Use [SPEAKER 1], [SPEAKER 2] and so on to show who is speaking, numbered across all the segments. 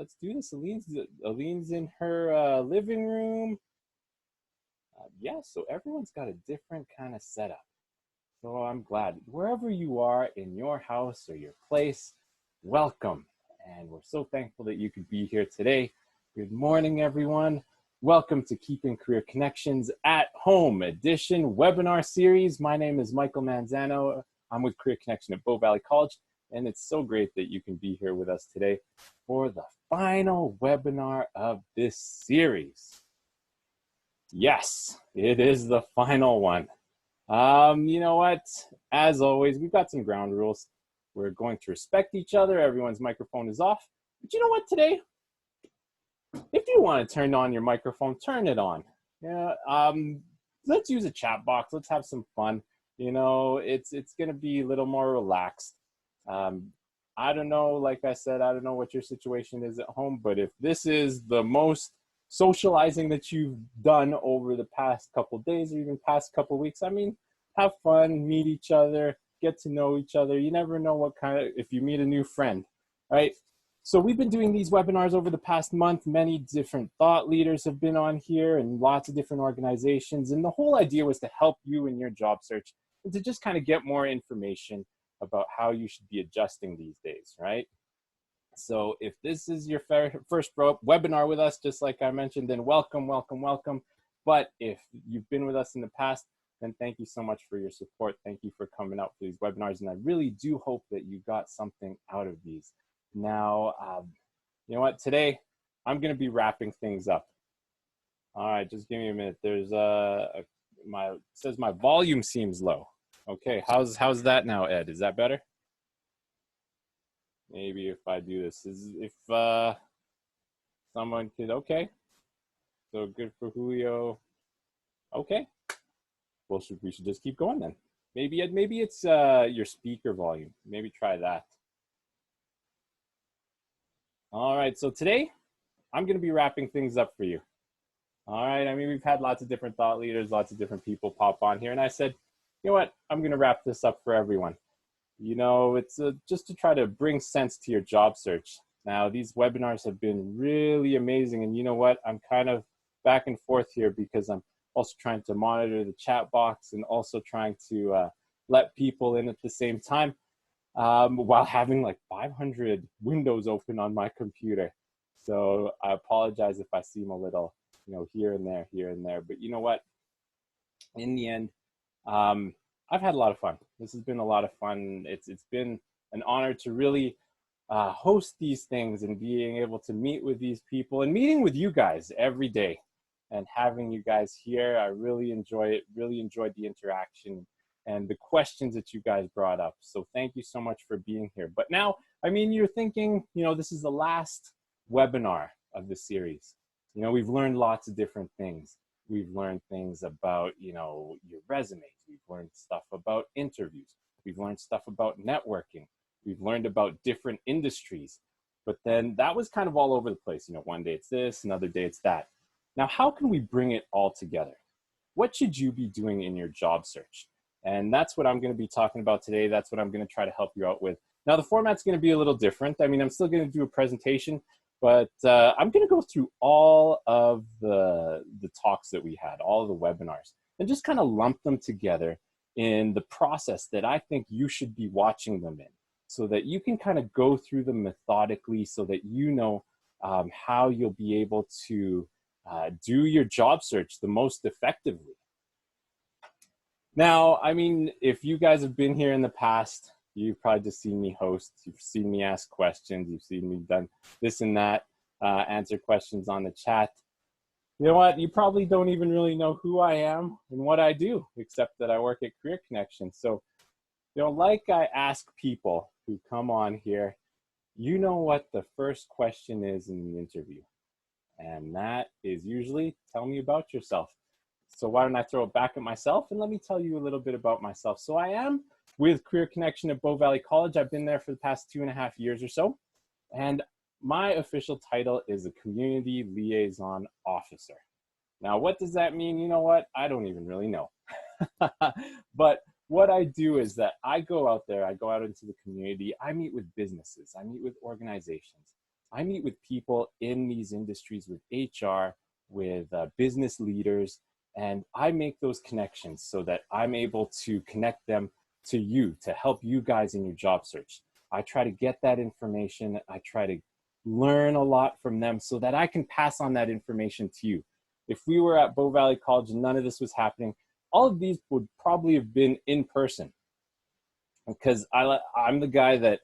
[SPEAKER 1] let's do this. Aline's in her living room. Yeah, so everyone's got a different kind of setup. So I'm glad. Wherever you are in your house or your place, welcome. And we're so thankful that you could be here today. Good morning, everyone. Welcome to Keeping Career Connections at Home edition webinar series. My name is Michael Manzano. I'm with Career Connection at Bow Valley College, and it's so great that you can be here with us today for the final webinar of this series. Yes, it is the final one. You know what? As always, we've got some ground rules. We're going to respect each other. Everyone's microphone is off. But you know what today? If you want to turn on your microphone, turn it on. Yeah. Let's use a chat box. Let's have some fun. You know, it's going to be a little more relaxed. I don't know, like I said, I don't know what your situation is at home, but if this is the most socializing that you've done over the past couple of days or even past couple of weeks, I mean, have fun, meet each other, get to know each other. You never know what kind of, if you meet a new friend, right? So we've been doing these webinars over the past month. Many different thought leaders have been on here and lots of different organizations. And the whole idea was to help you in your job search and to just kind of get more information about how you should be adjusting these days, right? So if this is your first webinar with us, just like I mentioned, then welcome, welcome, welcome. But if you've been with us in the past, then thank you so much for your support. Thank you for coming out for these webinars. And I really do hope that you got something out of these. Now, you know what, today I'm gonna be wrapping things up. All right, just give me a minute. There's it says my volume seems low. Okay, how's that now, Ed? Is that better? Maybe if I do this, if someone could, okay. So good for Julio. Okay. Well, we should just keep going then. Maybe it's your speaker volume. Maybe try that. All right, so today I'm gonna be wrapping things up for you. All right, I mean, we've had lots of different thought leaders, lots of different people pop on here, and I said, you know what, I'm gonna wrap this up for everyone. You know, it's just to try to bring sense to your job search. Now, these webinars have been really amazing, and you know what, I'm kind of back and forth here because I'm also trying to monitor the chat box and also trying to let people in at the same time while having like 500 windows open on my computer. So I apologize if I seem a little, you know, here and there, but you know what, in the end, I've had a lot of fun. This has been a lot of fun. It's been an honor to really host these things and being able to meet with these people and meeting with you guys every day and having you guys here. I really enjoy it, really enjoyed the interaction and the questions that you guys brought up. So thank you so much for being here. But now, I mean, you're thinking, you know, this is the last webinar of the series. You know, we've learned lots of different things. We've learned things about, you know, your resumes. We've learned stuff about interviews. We've learned stuff about networking. We've learned about different industries. But then that was kind of all over the place. You know, one day it's this, another day it's that. Now, how can we bring it all together? What should you be doing in your job search? And that's what I'm going to be talking about today. That's what I'm going to try to help you out with. Now, the format's going to be a little different. I mean, I'm still going to do a presentation, but I'm going to go through all of the talks that we had, all of the webinars, and just kind of lump them together in the process that I think you should be watching them in, so that you can kind of go through them methodically so that you know how you'll be able to do your job search the most effectively. Now, I mean, if you guys have been here in the past, you've probably just seen me host, you've seen me ask questions, you've seen me done this and that, answer questions on the chat. You know what, you probably don't even really know who I am and what I do, except that I work at Career Connection. So, you know, like I ask people who come on here, you know what the first question is in the interview. And that is usually, tell me about yourself. So why don't I throw it back at myself and let me tell you a little bit about myself. So I am with Career Connection at Bow Valley College. I've been there for the past 2.5 years or so. And my official title is a Community Liaison Officer. Now, what does that mean? You know what? I don't even really know. But what I do is that I go out there, I go out into the community, I meet with businesses, I meet with organizations, I meet with people in these industries, with HR, with business leaders, and I make those connections so that I'm able to connect them to you, to help you guys in your job search. I try to get that information. I try to learn a lot from them so that I can pass on that information to you. If we were at Bow Valley College and none of this was happening, all of these would probably have been in person, because I'm the guy that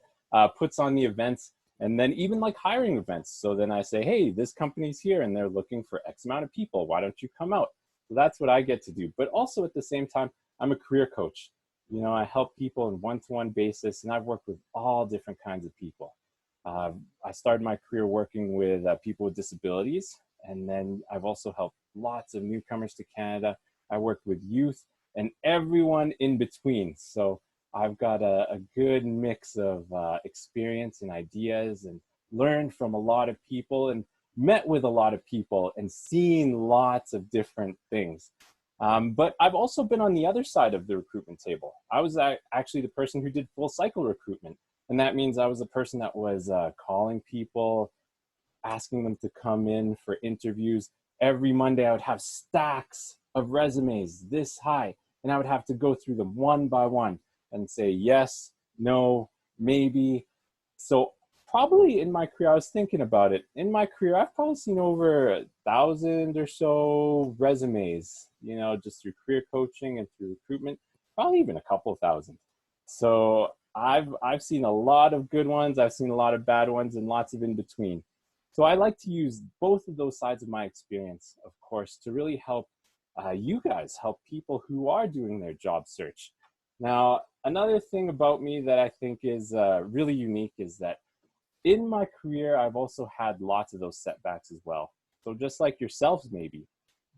[SPEAKER 1] puts on the events, and then even like hiring events. So then I say, hey, this company's here and they're looking for X amount of people. Why don't you come out? So that's what I get to do. But also at the same time, I'm a career coach. You know, I help people on one-to-one basis, and I've worked with all different kinds of people. I started my career working with people with disabilities, and then I've also helped lots of newcomers to Canada. I worked with youth and everyone in between. So I've got a good mix of experience and ideas, and learned from a lot of people and met with a lot of people and seen lots of different things. But I've also been on the other side of the recruitment table. I was actually the person who did full cycle recruitment. And that means I was the person that was calling people, asking them to come in for interviews. Every Monday I would have stacks of resumes this high, and I would have to go through them one by one and say yes, no, maybe. So probably in my career, I was thinking about it. In my career, I've probably seen over 1,000 or so resumes, you know, just through career coaching and through recruitment, probably even a couple thousand. So I've seen a lot of good ones. I've seen a lot of bad ones, and lots of in between. So I like to use both of those sides of my experience, of course, to really help you guys, help people who are doing their job search. Now, another thing about me that I think is really unique is that in my career, I've also had lots of those setbacks as well. So just like yourselves, maybe,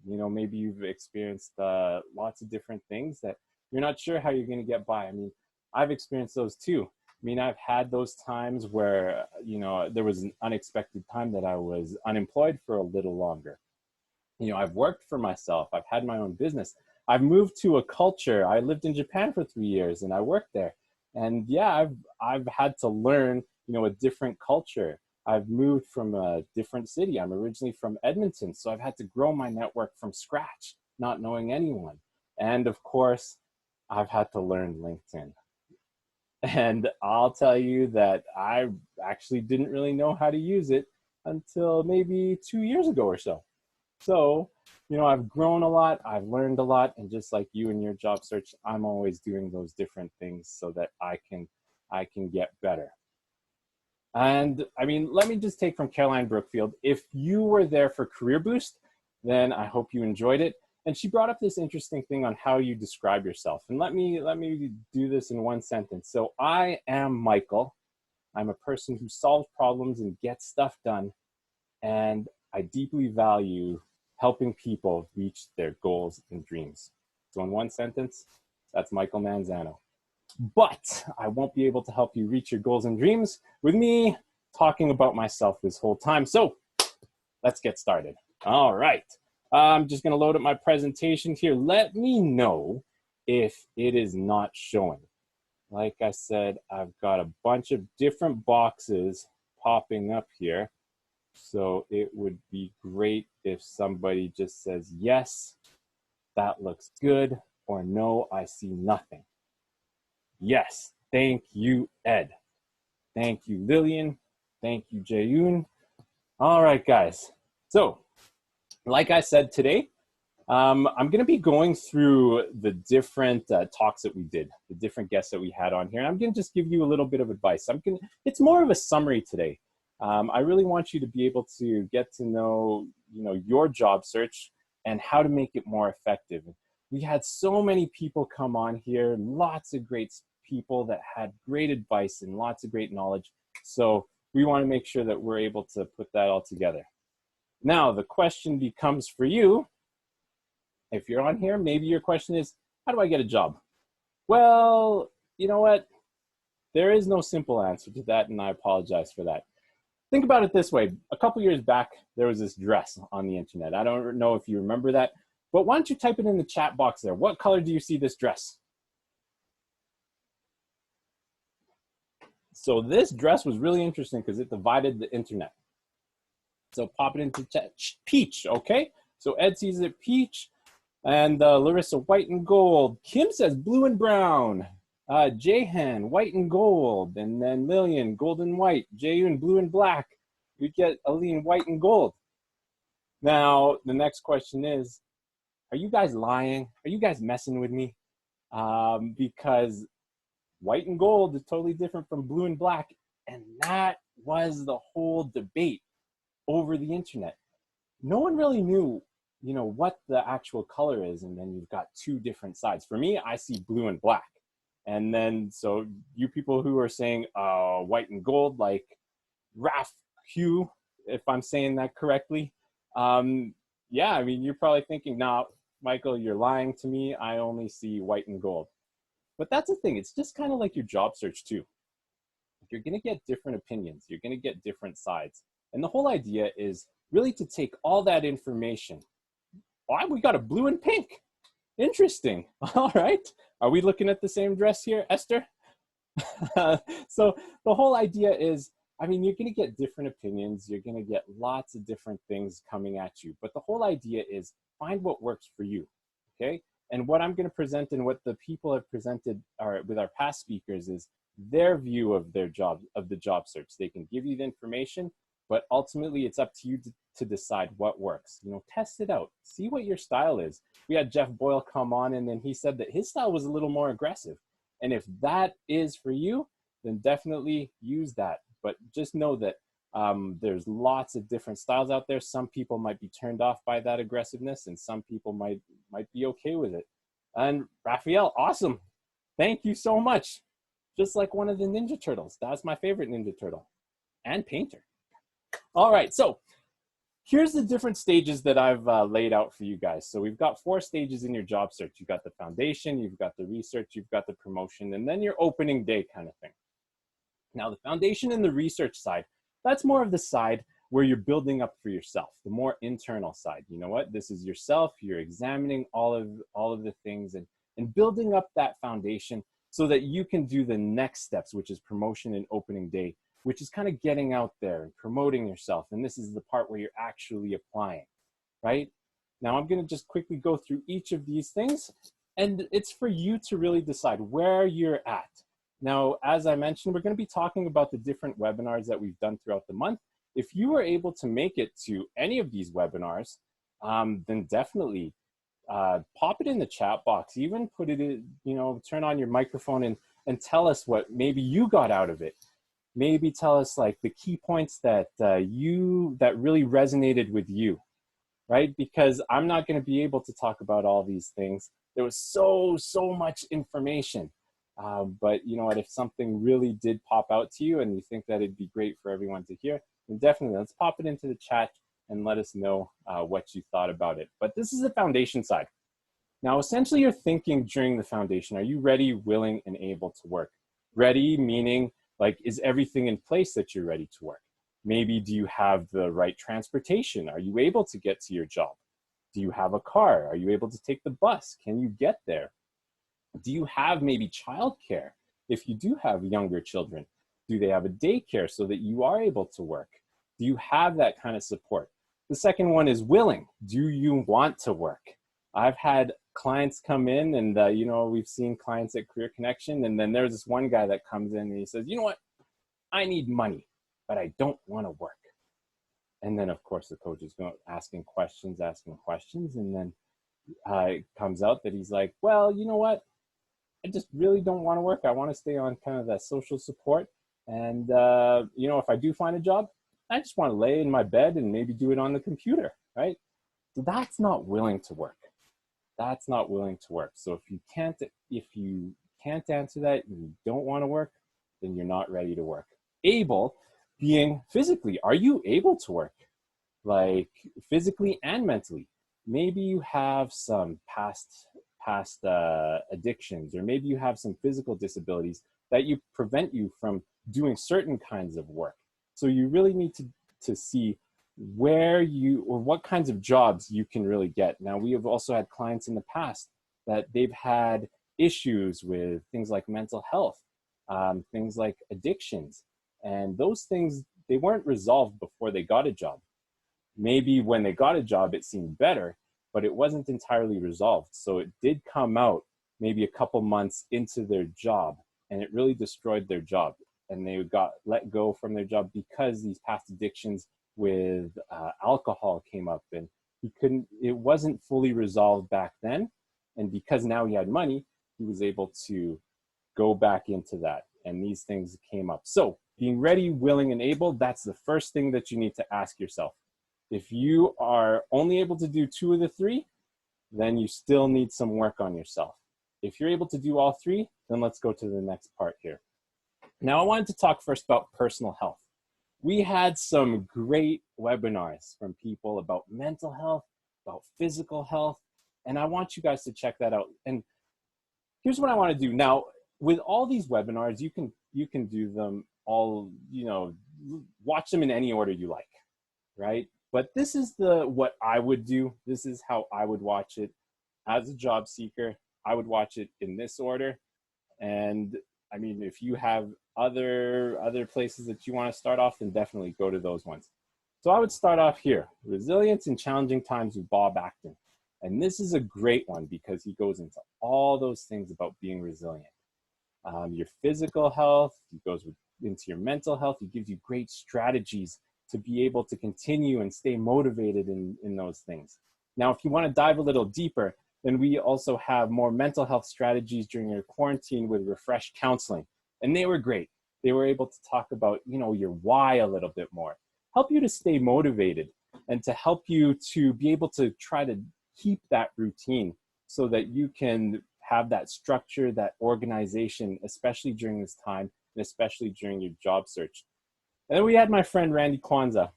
[SPEAKER 1] you know, maybe you've experienced lots of different things that you're not sure how you're going to get by. I mean, I've experienced those too. I mean, I've had those times where, you know, there was an unexpected time that I was unemployed for a little longer. You know, I've worked for myself. I've had my own business. I've moved to a culture. I lived in Japan for 3 years and I worked there. And yeah, I've had to learn, you know, a different culture. I've moved from a different city. I'm originally from Edmonton, so I've had to grow my network from scratch, not knowing anyone. And of course, I've had to learn LinkedIn. And I'll tell you that I actually didn't really know how to use it until maybe 2 years ago or so. So, you know, I've grown a lot, I've learned a lot, and just like you in your job search, I'm always doing those different things so that I can get better. And I mean, let me just take from Caroline Brookfield. If you were there for Career Boost, then I hope you enjoyed it. And she brought up this interesting thing on how you describe yourself. And let me do this in one sentence. So I am Michael. I'm a person who solves problems and gets stuff done. And I deeply value helping people reach their goals and dreams. So in one sentence, that's Michael Manzano. But I won't be able to help you reach your goals and dreams with me talking about myself this whole time. So let's get started. All right. I'm just going to load up my presentation here. Let me know if it is not showing. Like I said, I've got a bunch of different boxes popping up here. So it would be great if somebody just says, yes, that looks good, or no, I see nothing. Yes, thank you, Ed. Thank you, Lillian. Thank you, Jayoon. All right, guys. So, like I said today, I'm going to be going through the different talks that we did, the different guests that we had on here. And I'm going to just give you a little bit of advice. It's more of a summary today. I really want you to be able to get to know, you know, your job search and how to make it more effective. We had so many people come on here, lots of great people that had great advice and lots of great knowledge. So we want to make sure that we're able to put that all together. Now, the question becomes for you, if you're on here, maybe your question is, how do I get a job? Well, you know what? There is no simple answer to that, and I apologize for that. Think about it this way. A couple years back, there was this dress on the internet. I don't know if you remember that, but why don't you type it in the chat box there? What color do you see this dress? So this dress was really interesting because it divided the internet. So pop it into chat. Peach, okay? So Ed sees it peach. And Larissa, white and gold. Kim says blue and brown. Jahan, white and gold. And then Lillian, gold and white. Jayun, blue and black. We get Aline, white and gold. Now, the next question is, are you guys lying? Are you guys messing with me? Because white and gold is totally different from blue and black. And that was the whole debate over the internet. No one really knew, what the actual color is. And then you've got two different sides. For me, I see blue and black. And then, so you people who are saying white and gold, like Raf Hugh, if I'm saying that correctly, yeah, I mean, you're probably thinking, nah, Michael, you're lying to me. I only see white and gold. But that's the thing. It's just kind of like your job search too. You're going to get different opinions. You're going to get different sides. And the whole idea is really to take all that information. Oh, we got a blue and pink. Interesting. All right. Are we looking at the same dress here, Esther? So the whole idea is, I mean, you're going to get different opinions. You're going to get lots of different things coming at you. But the whole idea is find what works for you. Okay. And what I'm going to present and what the people have presented with our past speakers is their view of their job, of the job search. They can give you the information, but ultimately it's up to you to decide what works. Test it out. See what your style is. We had Jeff Boyle come on, and then he said that his style was a little more aggressive. And if that is for you, then definitely use that. But just know that there's lots of different styles out there. Some people might be turned off by that aggressiveness, and some people might be okay with it. And Raphael, awesome. Thank you so much. Just like one of the Ninja Turtles. That's my favorite Ninja Turtle. And painter. All right, so here's the different stages that I've laid out for you guys. So we've got 4 stages in your job search. You've got the foundation, you've got the research, you've got the promotion, and then your opening day kind of thing. Now, the foundation and the research side, that's more of the side where you're building up for yourself, the more internal side. You know what? This is yourself. You're examining all of the things and building up that foundation so that you can do the next steps, which is promotion and opening day, which is kind of getting out there and promoting yourself. And this is the part where you're actually applying, right? Now, I'm going to just quickly go through each of these things, and it's for you to really decide where you're at. Now, as I mentioned, we're going to be talking about the different webinars that we've done throughout the month. If you were able to make it to any of these webinars, then definitely pop it in the chat box. Even put it in, turn on your microphone and tell us what maybe you got out of it. Maybe tell us like the key points that that really resonated with you, right? Because I'm not going to be able to talk about all these things. There was so much information. But you know what, if something really did pop out to you and you think that it'd be great for everyone to hear, then definitely let's pop it into the chat and let us know what you thought about it. But this is the foundation side. Now, essentially you're thinking during the foundation, are you ready, willing, and able to work? Ready meaning like, is everything in place that you're ready to work? Maybe do you have the right transportation? Are you able to get to your job? Do you have a car? Are you able to take the bus? Can you get there? Do you have maybe childcare? If you do have younger children, do they have a daycare so that you are able to work? Do you have that kind of support? The second one is willing. Do you want to work? I've had clients come in and, we've seen clients at Career Connection, and then there's this one guy that comes in and he says, you know what? I need money, but I don't want to work. And then, of course, the coach is asking questions, and then it comes out that he's like, well, you know what? I just really don't want to work. I want to stay on kind of that social support. And, if I do find a job, I just want to lay in my bed and maybe do it on the computer, right? So that's not willing to work. That's not willing to work. So if you can't answer that and you don't want to work, then you're not ready to work. Able being physically, are you able to work? Like physically and mentally. Maybe you have some past addictions, or maybe you have some physical disabilities that prevent you from doing certain kinds of work. So you really need to see what kinds of jobs you can really get. Now, we have also had clients in the past that they've had issues with things like mental health, things like addictions, and those things, they weren't resolved before they got a job. maybe when they got a job, it seemed better, but it wasn't entirely resolved. So it did come out maybe a couple months into their job, and it really destroyed their job. And they got let go from their job because these past addictions with alcohol came up, and it wasn't fully resolved back then. And because now he had money, he was able to go back into that. And these things came up. So being ready, willing, and able, that's the first thing that you need to ask yourself. If you are only able to do 2 of the 3, then you still need some work on yourself. If you're able to do all 3, then let's go to the next part here. Now, I wanted to talk first about personal health. We had some great webinars from people about mental health, about physical health, and I want you guys to check that out. And here's what I want to do. Now, with all these webinars, you can do them all, watch them in any order you like, right? But this is what I would do. This is how I would watch it. As a job seeker, I would watch it in this order. And I mean, if you have other places that you want to start off, then definitely go to those ones. So I would start off here, Resilience in Challenging Times with Bob Acton. And this is a great one because he goes into all those things about being resilient. Your physical health, he goes into your mental health. He gives you great strategies to be able to continue and stay motivated in those things. Now, if you want to dive a little deeper, then we also have more mental health strategies during your quarantine with Refresh Counseling. And they were great. They were able to talk about, your why a little bit more, help you to stay motivated and to help you to be able to try to keep that routine so that you can have that structure, that organization, especially during this time, and especially during your job search. And then we had my friend Randy Kwanzaa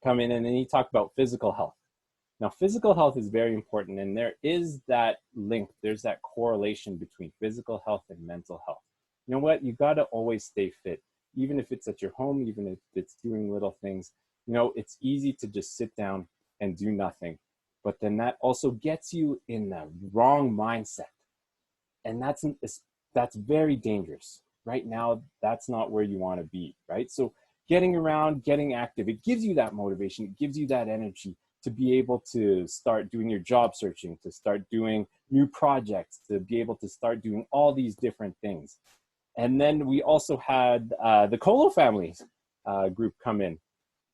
[SPEAKER 1] come in, and he talked about physical health. Now, physical health is very important, and there is that link, there's that correlation between physical health and mental health. You know what? You got to always stay fit, even if it's at your home, even if it's doing little things. It's easy to just sit down and do nothing, but then that also gets you in the wrong mindset, and that's very dangerous. Right now, that's not where you want to be, right? So getting around, getting active, it gives you that motivation, it gives you that energy to be able to start doing your job searching, to start doing new projects, to be able to start doing all these different things. And then we also had the Colo families group come in,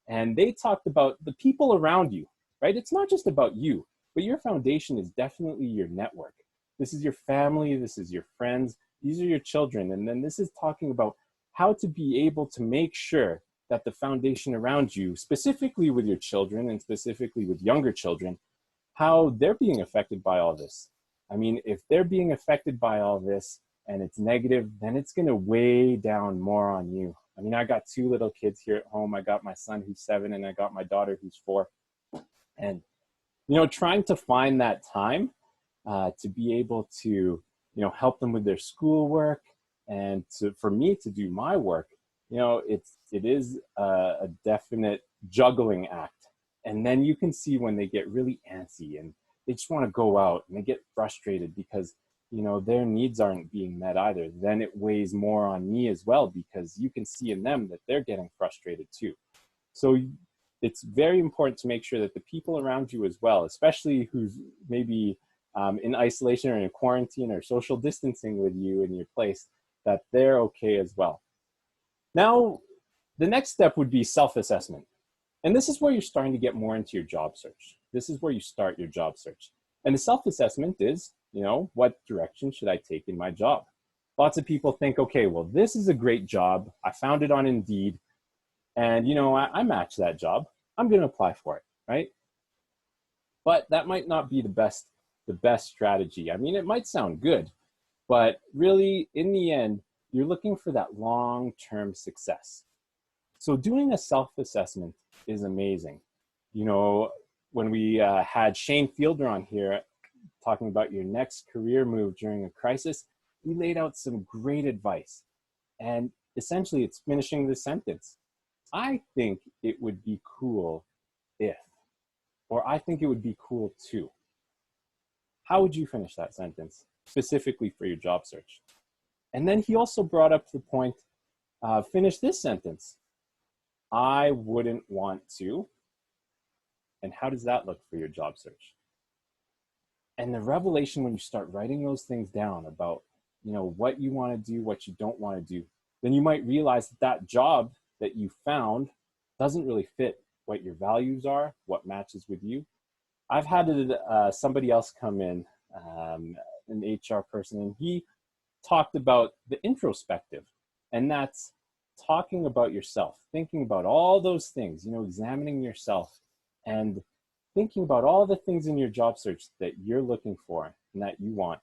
[SPEAKER 1] and they talked about the people around you, right? It's not just about you, but your foundation is definitely your network. This is your family, this is your friends, these are your children. And then this is talking about how to be able to make sure that the foundation around you, specifically with your children and specifically with younger children, how they're being affected by all this. I mean, if they're being affected by all this and it's negative, then it's going to weigh down more on you. I mean, I got 2 little kids here at home. I got my son who's 7 and I got my daughter who's 4. And, trying to find that time to be able to, help them with their schoolwork and for me to do my work, it is a definite juggling act. And then you can see when they get really antsy and they just want to go out and they get frustrated because, their needs aren't being met either. Then it weighs more on me as well because you can see in them that they're getting frustrated too. So it's very important to make sure that the people around you as well, especially who's maybe in isolation or in quarantine or social distancing with you in your place, that they're okay as well. Now, the next step would be self-assessment. And this is where you're starting to get more into your job search. This is where you start your job search. And the self-assessment is, what direction should I take in my job? Lots of people think, okay, well, this is a great job. I found it on Indeed. And, I match that job. I'm going to apply for it, right? But that might not be the best strategy. I mean, it might sound good, but really, in the end, you're looking for that long-term success. So doing a self-assessment is amazing. When we had Shane Fielder on here talking about your next career move during a crisis, we laid out some great advice. And essentially, it's finishing the sentence. I think it would be cool if, or I think it would be cool too. How would you finish that sentence, specifically for your job search? And then he also brought up the point, finish this sentence. I wouldn't want to, And how does that look for your job search? And the revelation when you start writing those things down about, what you want to do, what you don't want to do, then you might realize that that job that you found doesn't really fit what your values are, what matches with you. I've had somebody else come in, an HR person, and he talked about the introspective, and that's talking about yourself, thinking about all those things, examining yourself and thinking about all the things in your job search that you're looking for and that you want.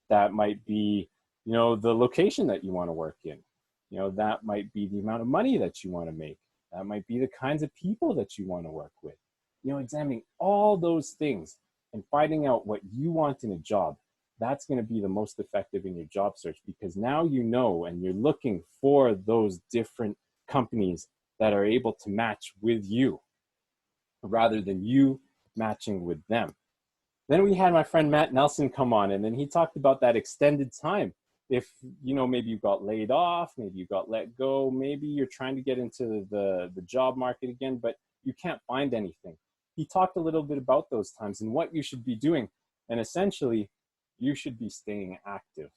[SPEAKER 1] That might be, the location that you want to work in. That might be the amount of money that you want to make. That might be the kinds of people that you want to work with. Examining all those things and finding out what you want in a job. That's going to be the most effective in your job search, because now you know and you're looking for those different companies that are able to match with you rather than you matching with them. Then we had my friend Matt Nelson come on, and then he talked about that extended time. If, maybe you got laid off, maybe you got let go, maybe you're trying to get into the job market again, but you can't find anything. He talked a little bit about those times and what you should be doing. And essentially, you should be staying active.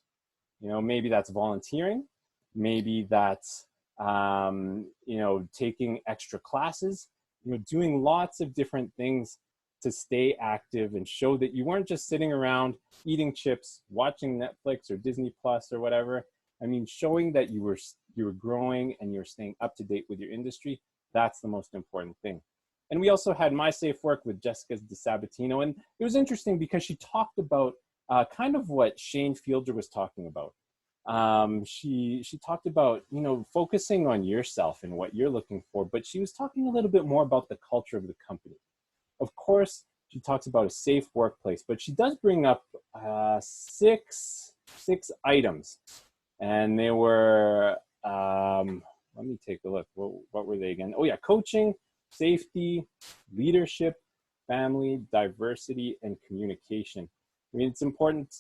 [SPEAKER 1] Maybe that's volunteering. Maybe that's, taking extra classes, doing lots of different things to stay active and show that you weren't just sitting around eating chips, watching Netflix or Disney Plus or whatever. I mean, showing that you were growing and you're staying up to date with your industry. That's the most important thing. And we also had My Safe Work with Jessica DeSabatino. And it was interesting because she talked about kind of what Shane Fielder was talking about. She talked about, focusing on yourself and what you're looking for, but she was talking a little bit more about the culture of the company. Of course, she talks about a safe workplace, but she does bring up six items. And they were, let me take a look. What were they again? Oh yeah, coaching, safety, leadership, family, diversity, and communication. I mean, it's important.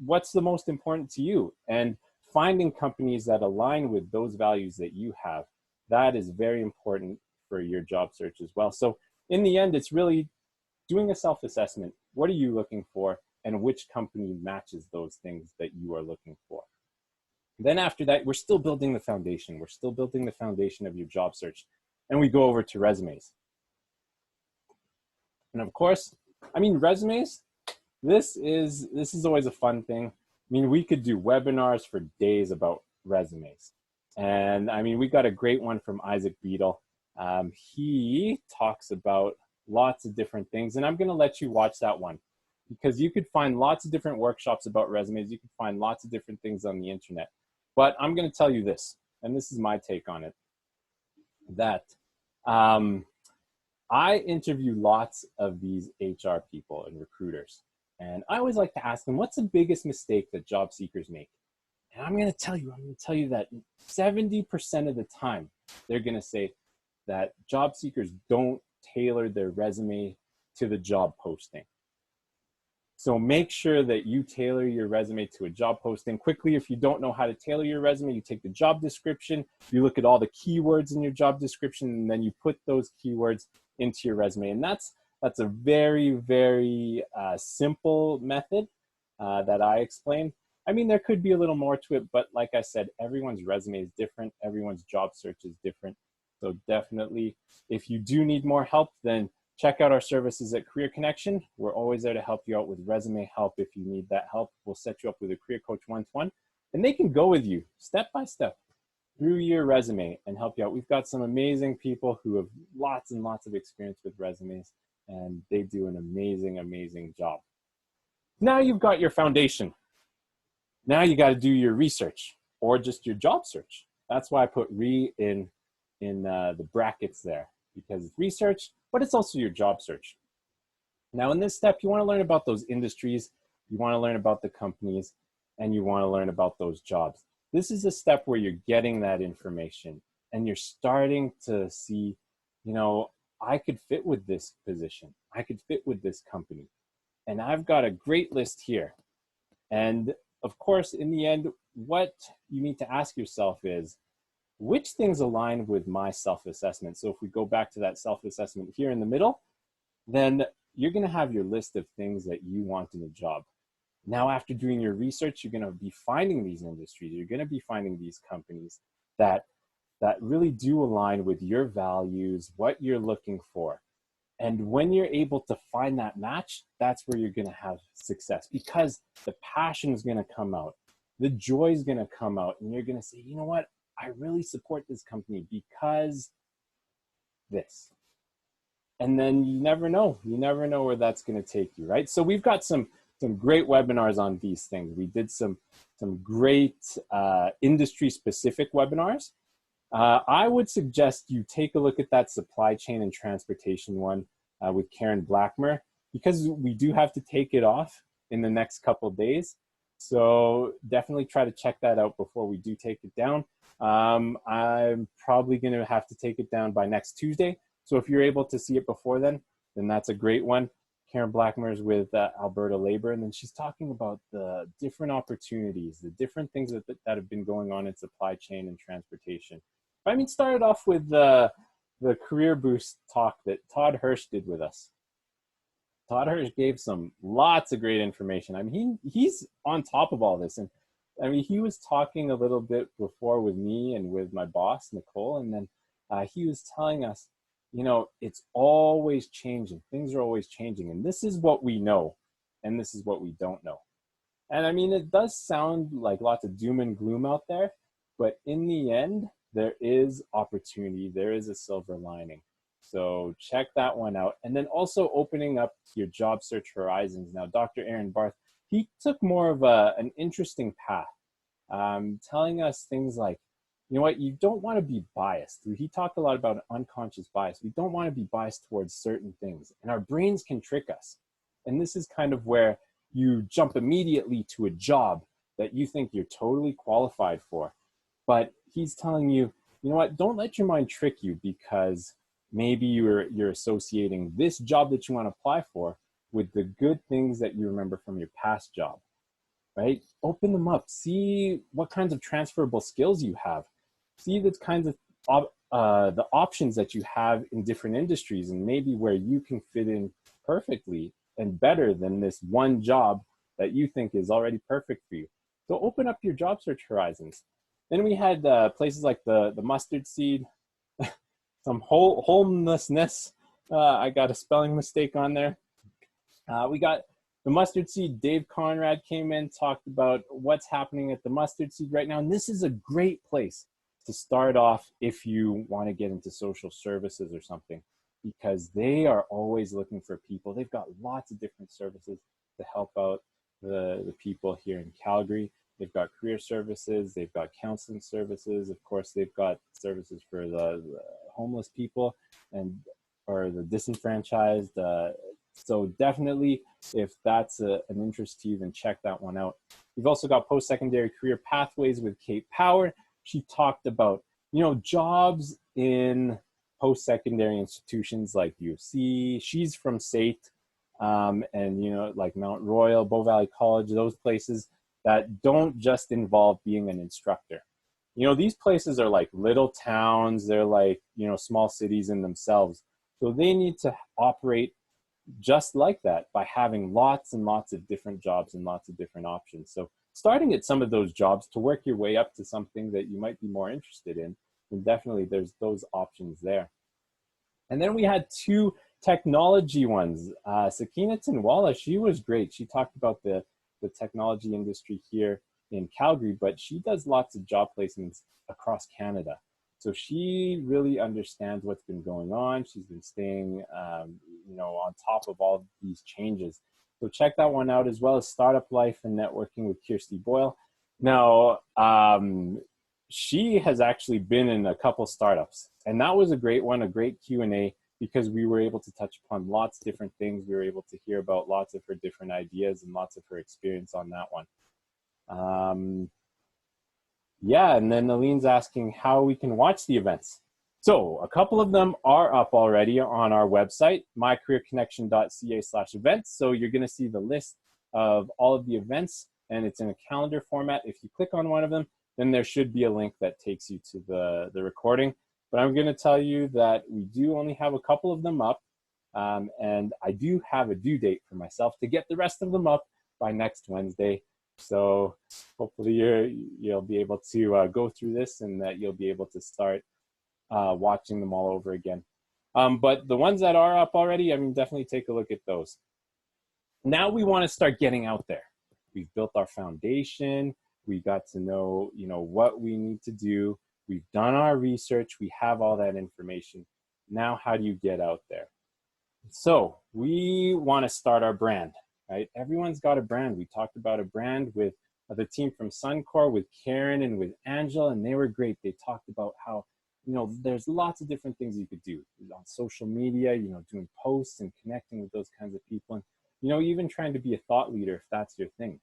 [SPEAKER 1] What's the most important to you? And finding companies that align with those values that you have, that is very important for your job search as well. So in the end, it's really doing a self-assessment. What are you looking for? And which company matches those things that you are looking for? Then after that, we're still building the foundation. We're still building the foundation of your job search. And we go over to resumes. And of course, I mean, resumes, this is always a fun thing. I mean, we could do webinars for days about resumes. And I mean, we got a great one from Isaac Beadle. He talks about lots of different things, and I'm going to let you watch that one because you could find lots of different workshops about resumes. You could find lots of different things on the internet. But I'm going to tell you this, and this is my take on it, that I interview lots of these HR people and recruiters, and I always like to ask them, what's the biggest mistake that job seekers make? And I'm going to tell you that 70% of the time, they're going to say that job seekers don't tailor their resume to the job posting. So make sure that you tailor your resume to a job posting. Quickly, if you don't know how to tailor your resume, you take the job description, you look at all the keywords in your job description, and then you put those keywords into your resume. And that's a very, very simple method that I explained. I mean, there could be a little more to it, but like I said, everyone's resume is different. Everyone's job search is different. So definitely, if you do need more help, then check out our services at Career Connection. We're always there to help you out with resume help if you need that help. We'll set you up with a career coach one-to-one, and they can go with you step by step through your resume and help you out. We've got some amazing people who have lots and lots of experience with resumes, and they do an amazing, amazing job. Now you've got your foundation. Now you got to do your research or just your job search. That's why I put in the brackets there, because it's research, but it's also your job search. Now in this step, you want to learn about those industries, you want to learn about the companies, and you want to learn about those jobs. This is a step where you're getting that information and you're starting to see, I could fit with this position. I could fit with this company. And I've got a great list here. And of course, in the end, what you need to ask yourself is, which things align with my self-assessment? So if we go back to that self-assessment here in the middle, then you're going to have your list of things that you want in a job. Now, after doing your research, you're going to be finding these industries. You're going to be finding these companies that really do align with your values, what you're looking for. And when you're able to find that match, that's where you're going to have success, because the passion is going to come out. The joy is going to come out, and you're going to say, you know what? I really support this company because this. And then you never know. You never know where that's going to take you, right? So we've got some great webinars on these things. We did some great industry-specific webinars. I would suggest you take a look at that supply chain and transportation one with Karen Blackmer, because we do have to take it off in the next couple of days. So definitely try to check that out before we do take it down. I'm probably going to have to take it down by next Tuesday. So if you're able to see it before then that's a great one. Karen Blackmer is with Alberta Labor, and then she's talking about the different opportunities, the different things that have been going on in supply chain and transportation. I mean, started off with the career boost talk that Todd Hirsch did with us. Todd Hirsch gave lots of great information. I mean, he's on top of all this. And I mean, he was talking a little bit before with me and with my boss, Nicole, and then he was telling us, you know, it's always changing. Things are always changing. And this is what we know, and this is what we don't know. And I mean, it does sound like lots of doom and gloom out there, but in the end, there is opportunity. There is a silver lining. So check that one out. And then also opening up your job search horizons. Now, Dr. Aaron Barth, he took more of an interesting path, telling us things like, you know what, you don't want to be biased. He talked a lot about unconscious bias. We don't want to be biased towards certain things, and our brains can trick us. And this is kind of where you jump immediately to a job that you think you're totally qualified for. But he's telling you, you know what, don't let your mind trick you, because maybe you're associating this job that you want to apply for with the good things that you remember from your past job, right? Open them up. See what kinds of transferable skills you have. See the kinds of the options that you have in different industries, and maybe where you can fit in perfectly and better than this one job that you think is already perfect for you. So open up your job search horizons. Then we had places like the mustard seed, some homelessness. I got a spelling mistake on there. We got the mustard seed. Dave Conrad came in, talked about what's happening at the mustard seed right now. And this is a great place to start off if you want to get into social services or something, because they are always looking for people. They've got lots of different services to help out the people here in Calgary. They've got career services, they've got counseling services. Of course, they've got services for the homeless people or the disenfranchised. So definitely, if that's an interest to you, then check that one out. We've also got post-secondary career pathways with Kate Power. She talked about, you know, jobs in post-secondary institutions like U of C. She's from SAIT, and, you know, like Mount Royal, Bow Valley College, those places that don't just involve being an instructor. You know, these places are like little towns. They're like, you know, small cities in themselves. So they need to operate just like that by having lots and lots of different jobs and lots of different options. So starting at some of those jobs to work your way up to something that you might be more interested in, then definitely there's those options there. And then we had two technology ones. Sakina Tinwala, she was great. She talked about the technology industry here in Calgary, but she does lots of job placements across Canada. So she really understands what's been going on. She's been staying, you know, on top of all these changes. So check that one out, as well as Startup Life and Networking with Kirsty Boyle. Now, she has actually been in a couple startups, and that was a great one, a great Q&A, because we were able to touch upon lots of different things. We were able to hear about lots of her different ideas and lots of her experience on that one. Yeah, and then Aline's asking how we can watch the events. So a couple of them are up already on our website, mycareerconnection.ca/events. So you're going to see the list of all of the events, and it's in a calendar format. If you click on one of them, then there should be a link that takes you to the recording. But I'm going to tell you that we do only have a couple of them up. And I do have a due date for myself to get the rest of them up by next Wednesday. So hopefully you'll be able to go through this, and that you'll be able to start watching them all over again. But the ones that are up already, I mean, definitely take a look at those. Now we want to start getting out there. We've built our foundation. We got to know, what we need to do. We've done our research. We have all that information. Now, how do you get out there? So we want to start our brand, right? Everyone's got a brand. We talked about a brand with the team from Suncor, with Karen and with Angela, and they were great. They talked about how, there's lots of different things you could do on social media, doing posts and connecting with those kinds of people. And, even trying to be a thought leader if that's your thing.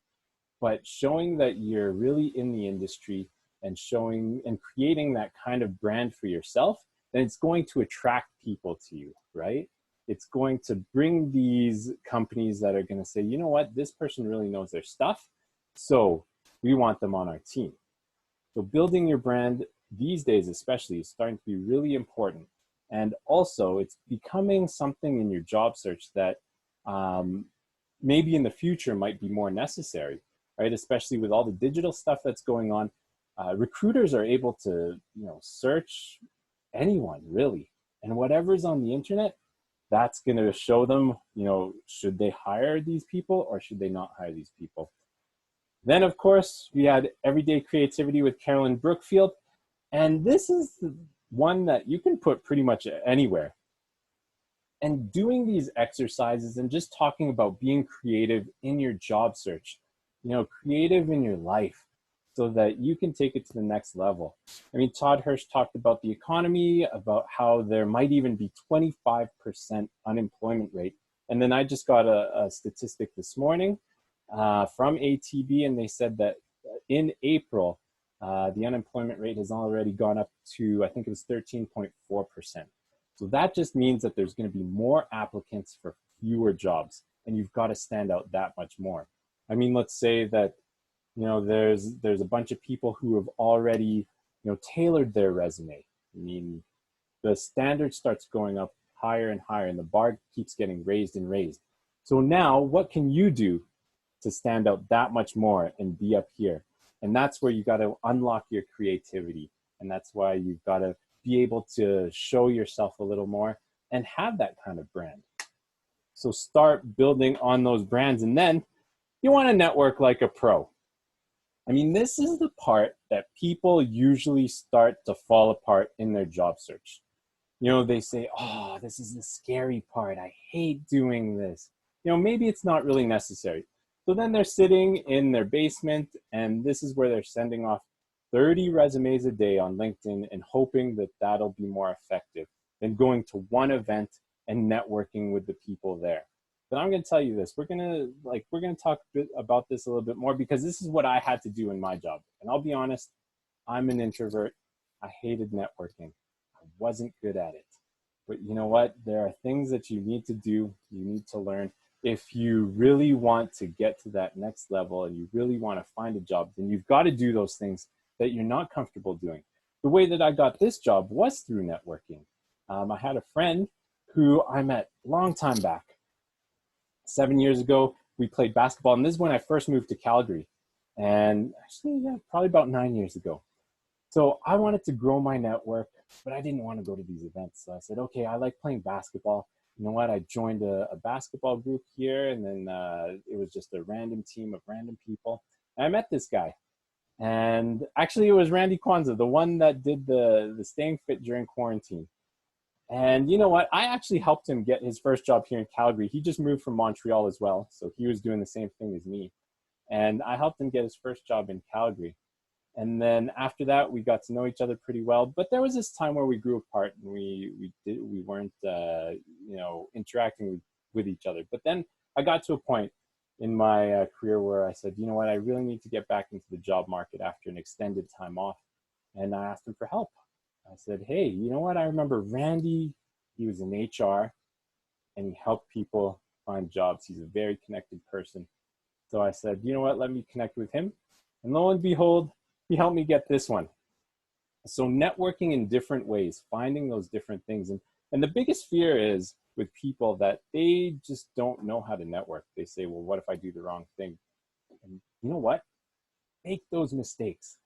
[SPEAKER 1] But showing that you're really in the industry and showing and creating that kind of brand for yourself, then it's going to attract people to you, right? It's going to bring these companies that are going to say, you know what, this person really knows their stuff, so we want them on our team. So building your brand these days especially is starting to be really important. And also it's becoming something in your job search that maybe in the future might be more necessary, right? Especially with all the digital stuff that's going on. Recruiters are able to, search anyone really, and whatever's on the internet, that's going to show them, should they hire these people or should they not hire these people? Then, of course, we had Everyday Creativity with Carolyn Brookfield. And this is the one that you can put pretty much anywhere. And doing these exercises and just talking about being creative in your job search, creative in your life, so that you can take it to the next level. I mean, Todd Hirsch talked about the economy, about how there might even be 25% unemployment rate. And then I just got a statistic this morning from ATB, and they said that in April, the unemployment rate has already gone up to, I think it was 13.4%. So that just means that there's going to be more applicants for fewer jobs, and you've got to stand out that much more. I mean, let's say that, there's a bunch of people who have already, tailored their resume. I mean, the standard starts going up higher and higher, and the bar keeps getting raised and raised. So now what can you do to stand out that much more and be up here? And that's where you got to unlock your creativity. And that's why you've got to be able to show yourself a little more and have that kind of brand. So start building on those brands, and then you want to network like a pro. I mean, this is the part that people usually start to fall apart in their job search. They say, oh, this is the scary part. I hate doing this. Maybe it's not really necessary. So then they're sitting in their basement, and this is where they're sending off 30 resumes a day on LinkedIn and hoping that that'll be more effective than going to one event and networking with the people there. But I'm going to tell you this, we're going to talk about this a little bit more, because this is what I had to do in my job. And I'll be honest, I'm an introvert. I hated networking. I wasn't good at it. But you know what? There are things that you need to do, you need to learn. If you really want to get to that next level and you really want to find a job, then you've got to do those things that you're not comfortable doing. The way that I got this job was through networking. I had a friend who I met a long time back. 7 years ago, we played basketball, and this is when I first moved to Calgary. And actually, yeah, probably about 9 years ago. So I wanted to grow my network, but I didn't want to go to these events. So I said, okay, I like playing basketball. You know what? I joined a basketball group here, and then it was just a random team of random people. And I met this guy. And actually, it was Randy Kwanzaa, the one that did the staying fit during quarantine. And you know what? I actually helped him get his first job here in Calgary. He just moved from Montreal as well, so he was doing the same thing as me. And I helped him get his first job in Calgary. And then after that, we got to know each other pretty well. But there was this time where we grew apart, and we weren't interacting with each other. But then I got to a point in my career where I said, you know what? I really need to get back into the job market after an extended time off. And I asked him for help. I said, hey, you know what? I remember Randy, he was in HR, and he helped people find jobs. He's a very connected person. So I said, you know what? Let me connect with him. And lo and behold, he helped me get this one. So networking in different ways, finding those different things. And the biggest fear is with people that they just don't know how to network. They say, well, what if I do the wrong thing? And you know what? Make those mistakes.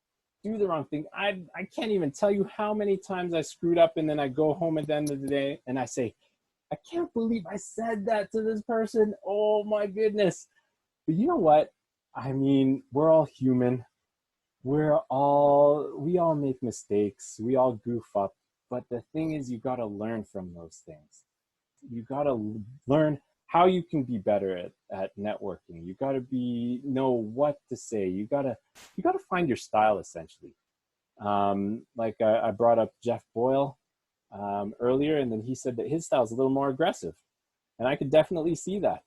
[SPEAKER 1] Do the wrong thing. I can't even tell you how many times I screwed up, and then I go home at the end of the day and I say, I can't believe I said that to this person. Oh my goodness. But you know what? I mean, we're all human. We all make mistakes. We all goof up. But the thing is, you got to learn from those things. You got to learn how you can be better at networking. You got to know what to say. You got to find your style, essentially. Like I brought up Jeff Boyle earlier, and then he said that his style is a little more aggressive, and I could definitely see that.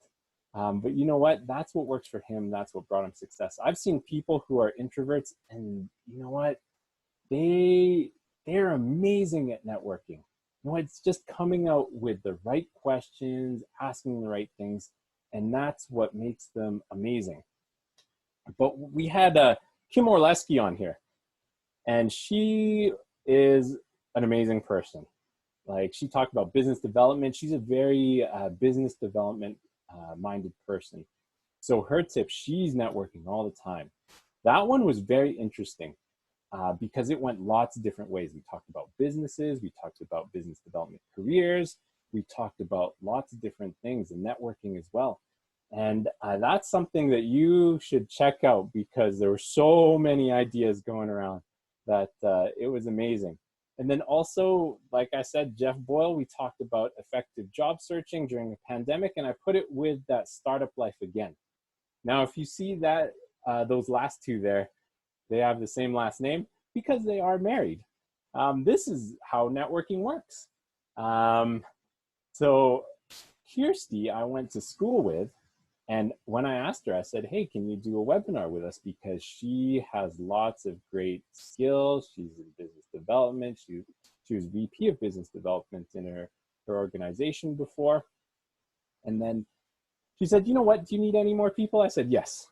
[SPEAKER 1] But you know what? That's what works for him. That's what brought him success. I've seen people who are introverts, and you know what? They're amazing at networking. You know, it's just coming out with the right questions, asking the right things, and that's what makes them amazing. But we had Kim Orleski on here, and she is an amazing person. Like, she talked about business development. She's a very business development minded person. So her tip, she's networking all the time. That one was very interesting because it went lots of different ways. We talked about businesses, we talked about business development careers, we talked about lots of different things and networking as well. And that's something that you should check out because there were so many ideas going around that it was amazing. And then also, like I said, Jeff Boyle, we talked about effective job searching during the pandemic, and I put it with that startup life again. Now, if you see that those last two there, they have the same last name because they are married. This is how networking works. So Kirsty, I went to school with, and when I asked her, I said, hey, can you do a webinar with us? Because she has lots of great skills. She's in business development. She was VP of business development in her organization before. And then she said, you know what, do you need any more people? I said, yes.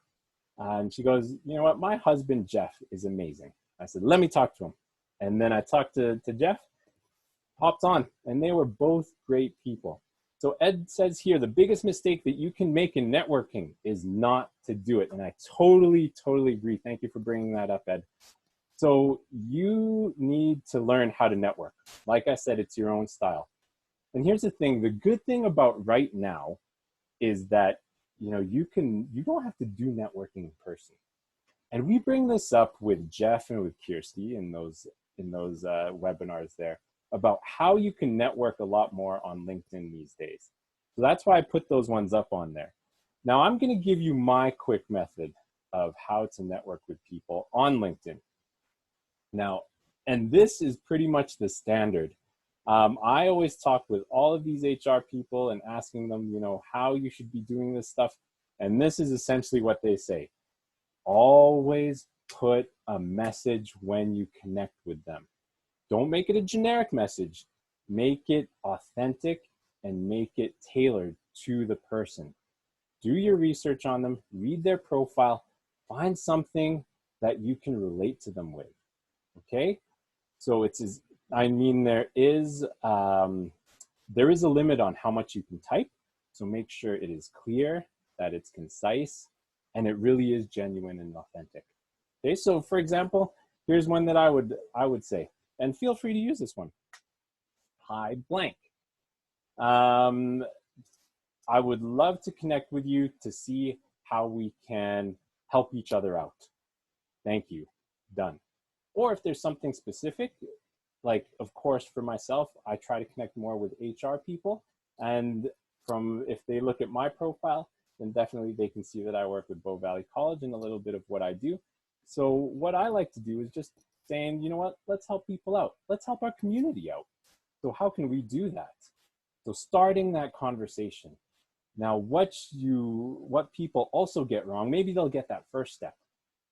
[SPEAKER 1] And she goes, you know what, my husband, Jeff, is amazing. I said, let me talk to him. And then I talked to Jeff, hopped on, and they were both great people. So Ed says here, the biggest mistake that you can make in networking is not to do it. And I totally agree. Thank you for bringing that up, Ed. So you need to learn how to network. Like I said, it's your own style. And here's the thing, the good thing about right now is that, you know, you don't have to do networking in person. And we bring this up with Jeff and with Kirsty in those webinars there, about how you can network a lot more on LinkedIn these days. So that's why I put those ones up on there. Now I'm going to give you my quick method of how to network with people on LinkedIn. Now, and this is pretty much the standard. I always talk with all of these HR people and asking them, you know, how you should be doing this stuff. And this is essentially what they say. Always put a message when you connect with them. Don't make it a generic message. Make it authentic and make it tailored to the person. Do your research on them, read their profile, find something that you can relate to them with, okay? So there is a limit on how much you can type, so make sure it is clear, that it's concise, and it really is genuine and authentic. Okay, so for example, here's one that I would say, and feel free to use this one. Hi, blank. I would love to connect with you to see how we can help each other out. Thank you. Done. Or if there's something specific, like, of course, for myself, I try to connect more with HR people. And if they look at my profile, then definitely they can see that I work with Bow Valley College and a little bit of what I do. So what I like to do is just saying, you know what, let's help people out. Let's help our community out. So how can we do that? So starting that conversation. Now, what people also get wrong, maybe they'll get that first step,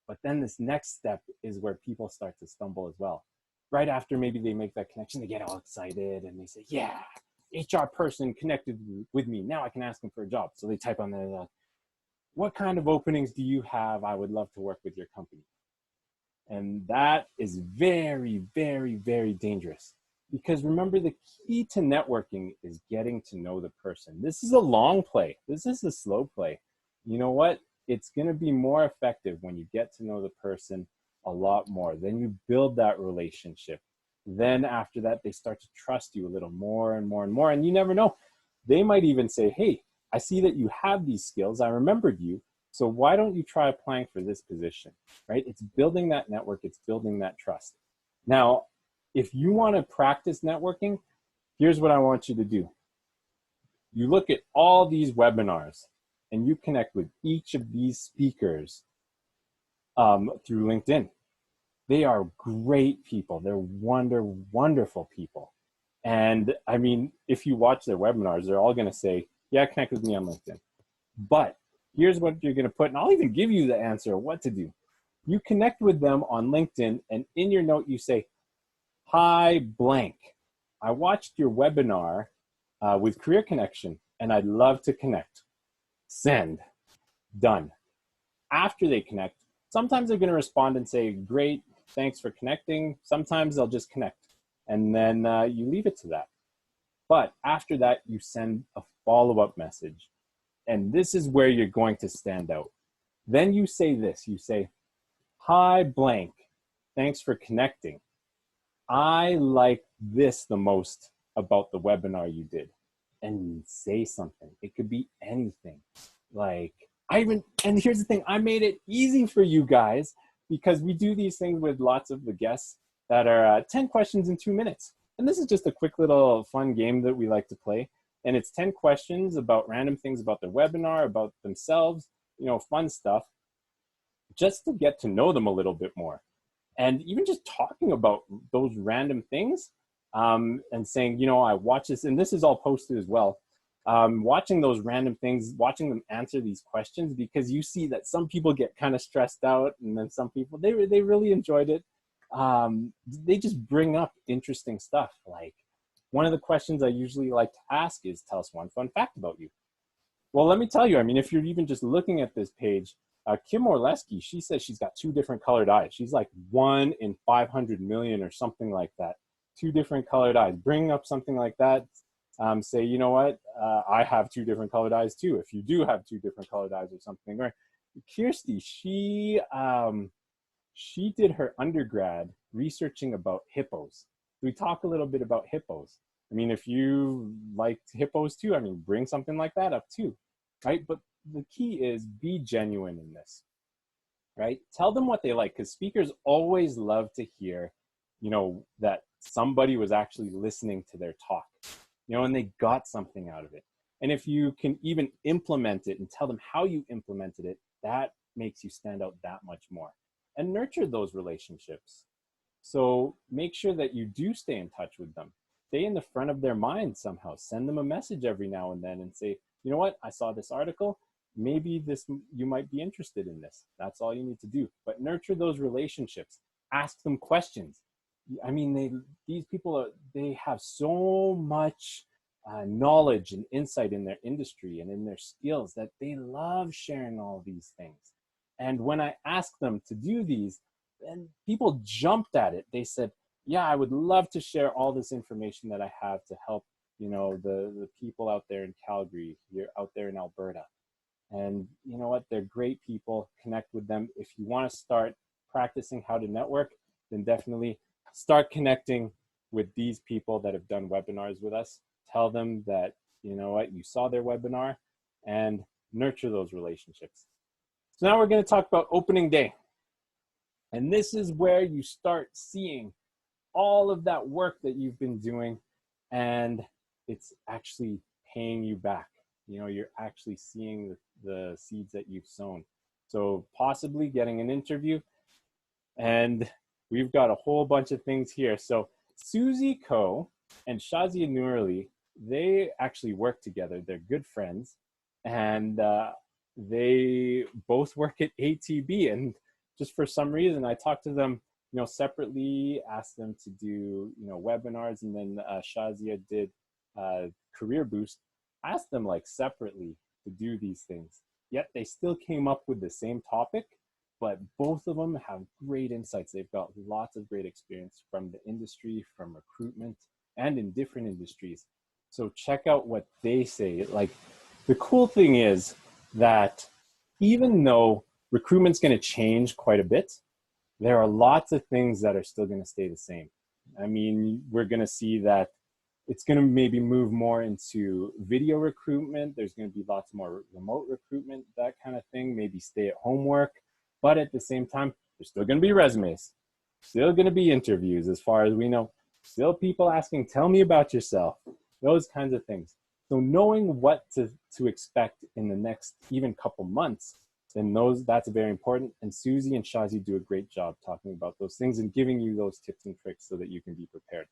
[SPEAKER 1] but then this next step is where people start to stumble as well. Right after maybe they make that connection, they get all excited and they say, yeah, HR person connected with me. Now I can ask them for a job. So they type on there, what kind of openings do you have? I would love to work with your company. And that is very, very, very dangerous. Because remember, the key to networking is getting to know the person. This is a long play. This is a slow play. You know what? It's going to be more effective when you get to know the person a lot more. Then you build that relationship. Then after that, they start to trust you a little more and more and more. And you never know. They might even say, hey, I see that you have these skills. I remembered you. So why don't you try applying for this position, right? It's building that network. It's building that trust. Now, if you want to practice networking, here's what I want you to do. You look at all these webinars and you connect with each of these speakers through LinkedIn. They are great people. They're wonderful people. And I mean, if you watch their webinars, they're all going to say, yeah, connect with me on LinkedIn. But here's what you're going to put, and I'll even give you the answer of what to do. You connect with them on LinkedIn, and in your note, you say, hi, blank. I watched your webinar with Career Connection, and I'd love to connect. Send. Done. After they connect, sometimes they're going to respond and say, great, thanks for connecting. Sometimes they'll just connect, and then you leave it to that. But after that, you send a follow-up message, and this is where you're going to stand out. Then you say this. You say, hi, blank. Thanks for connecting. I like this the most about the webinar you did. And say something. It could be anything. Like, and here's the thing, I made it easy for you guys because we do these things with lots of the guests that are 10 questions in 2 minutes. And this is just a quick little fun game that we like to play. And it's 10 questions about random things about their webinar, about themselves, you know, fun stuff, just to get to know them a little bit more. And even just talking about those random things and saying, you know, I watch this, and this is all posted as well. Watching those random things, watching them answer these questions, because you see that some people get kind of stressed out, and then some people, they really enjoyed it. They just bring up interesting stuff. Like, one of the questions I usually like to ask is, tell us one fun fact about you. Well, let me tell you, I mean, if you're even just looking at this page, Kim Orleski, she says she's got 2 different colored eyes. She's like 1 in 500 million or something like that. 2 different colored eyes. Bring up something like that. Say, you know what? I have 2 different colored eyes too. If you do have 2 different colored eyes or something. Or Kirsty, she did her undergrad researching about hippos. We talk a little bit about hippos. I mean, if you like hippos too, I mean, bring something like that up too, right? But the key is be genuine in this, right? Tell them what they like, because speakers always love to hear, you know, that somebody was actually listening to their talk, you know, and they got something out of it. And if you can even implement it and tell them how you implemented it, that makes you stand out that much more. And nurture those relationships. So make sure that you do stay in touch with them. Stay in the front of their mind somehow. Send them a message every now and then and say, you know what, I saw this article. Maybe you might be interested in this. That's all you need to do. But nurture those relationships. Ask them questions. I mean, these people, they have so much knowledge and insight in their industry and in their skills that they love sharing all these things. And when I asked them to do these, and people jumped at it. They said, yeah, I would love to share all this information that I have to help, you know, the people out there in Calgary, you're out there in Alberta. And you know what? They're great people. Connect with them. If you want to start practicing how to network, then definitely start connecting with these people that have done webinars with us. Tell them that, you know what, you saw their webinar, and nurture those relationships. So now we're going to talk about opening day. And this is where you start seeing all of that work that you've been doing, and it's actually paying you back. You know, you're actually seeing the seeds that you've sown. So possibly getting an interview, and we've got a whole bunch of things here. So Susie Ko and Shazia Noorali, they actually work together. They're good friends, and they both work at ATB. And just for some reason, I talked to them, you know, separately, asked them to do, you know, webinars, and then Shazia did Career Boost. I asked them like separately to do these things, yet they still came up with the same topic, but both of them have great insights. They've got lots of great experience from the industry, from recruitment, and in different industries. So check out what they say. Like, the cool thing is that even though recruitment's going to change quite a bit, there are lots of things that are still going to stay the same. I mean, we're going to see that it's going to maybe move more into video recruitment. There's going to be lots more remote recruitment, that kind of thing, maybe stay at home work. But at the same time, there's still going to be resumes, still going to be interviews as far as we know, still people asking, tell me about yourself, those kinds of things. So knowing what to expect in the next even couple months, then that's very important. And Susie and Shazi do a great job talking about those things and giving you those tips and tricks so that you can be prepared.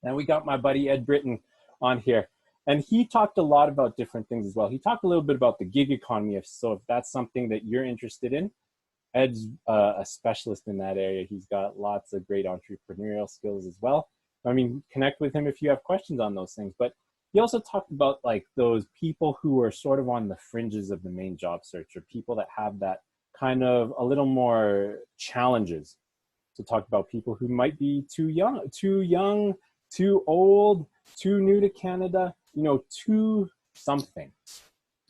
[SPEAKER 1] And we got my buddy Ed Britton on here, and he talked a lot about different things as well. He talked a little bit about the gig economy. So if that's something that you're interested in, Ed's a specialist in that area. He's got lots of great entrepreneurial skills as well. I mean, connect with him if you have questions on those things. But he also talked about like those people who are sort of on the fringes of the main job search, or people that have that kind of a little more challenges. So talk about people who might be too young, too old, too new to Canada, too something,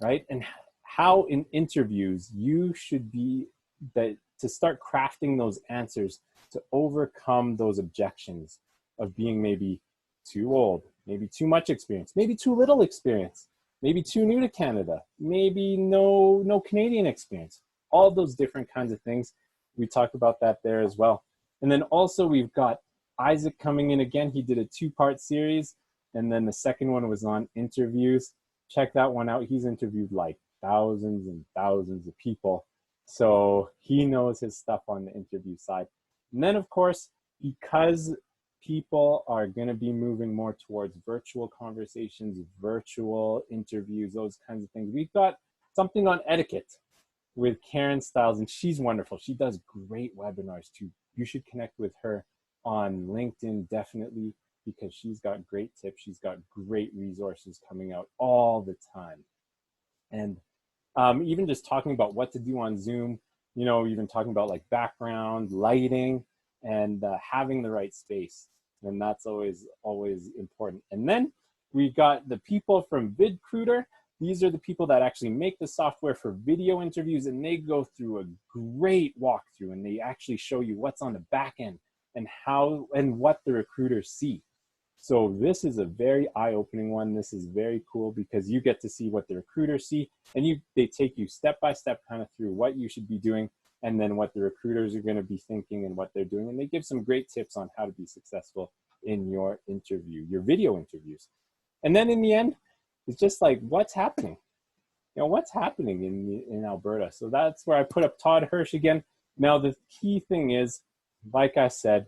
[SPEAKER 1] right? And how in interviews you should be to start crafting those answers to overcome those objections of being maybe too old, maybe too much experience, maybe too little experience, maybe too new to Canada, maybe no Canadian experience, all those different kinds of things. We talk about that there as well. And then also we've got Isaac coming in again. He did a 2-part series, and then the second one was on interviews. Check that one out. He's interviewed like thousands and thousands of people. So he knows his stuff on the interview side. And then, of course, because people are going to be moving more towards virtual conversations, virtual interviews, those kinds of things, we've got something on etiquette with Karen Stiles, and she's wonderful. She does great webinars too. You should connect with her on LinkedIn, definitely, because she's got great tips. She's got great resources coming out all the time. And even just talking about what to do on Zoom, even talking about like background, lighting, and having the right space. And that's always important. And then we got the people from VidCruiter. These are the people that actually make the software for video interviews, and they go through a great walkthrough, and they actually show you what's on the back end and how and what the recruiters see. So this is a very eye-opening one. This is very cool because you get to see what the recruiters see, and they take you step by step kind of through what you should be doing, and then what the recruiters are going to be thinking and what they're doing. And they give some great tips on how to be successful in your interview, your video interviews. And then in the end, it's just like, what's happening? What's happening in Alberta? So that's where I put up Todd Hirsch again. Now, the key thing is, like I said,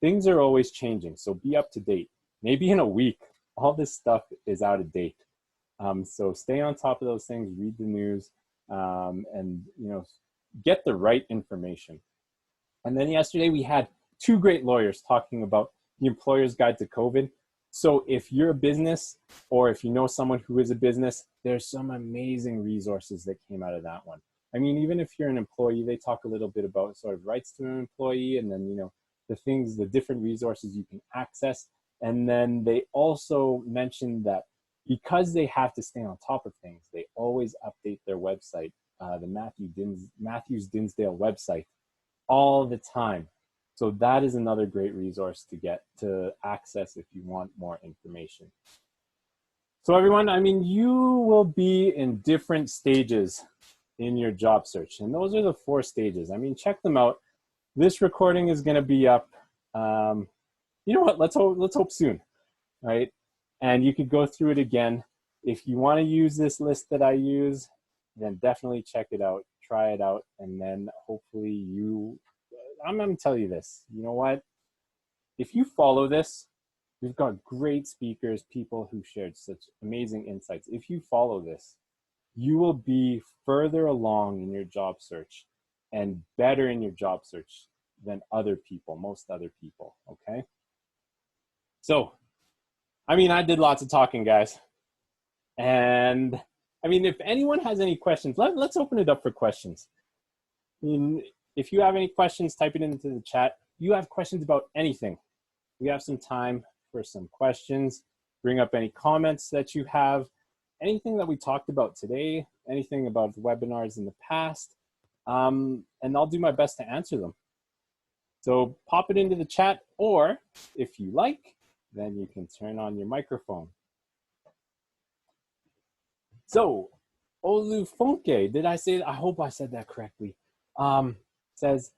[SPEAKER 1] things are always changing. So be up to date. Maybe in a week, all this stuff is out of date. So stay on top of those things, read the news, and get the right information. And then yesterday we had 2 great lawyers talking about the Employer's Guide to COVID. So if you're a business, or if you know someone who is a business, there's some amazing resources that came out of that one. I mean, even if you're an employee, they talk a little bit about sort of rights to an employee, and then, the different resources you can access. And then they also mentioned that because they have to stay on top of things, they always update their website, the Matthews Dinsdale website, all the time. So that is another great resource to get to access if you want more information. So everyone, I mean, you will be in different stages in your job search, and those are the 4 stages. I mean, check them out. This recording is going to be up. You know what? Let's hope soon, right? And you could go through it again. If you want to use this list that I use, then definitely check it out, try it out, and then hopefully I'm going to tell you this. You know what? If you follow this, we've got great speakers, people who shared such amazing insights. If you follow this, you will be further along in your job search and better in your job search than most other people, okay? So, I mean, I did lots of talking, guys. And I mean, if anyone has any questions, let's open it up for questions. I mean, if you have any questions, type it into the chat. You have questions about anything, we have some time for some questions, bring up any comments that you have, anything that we talked about today, anything about the webinars in the past, and I'll do my best to answer them. So pop it into the chat, or if you like, then you can turn on your microphone. So Olufunke, did I say that? I hope I said that correctly. Says,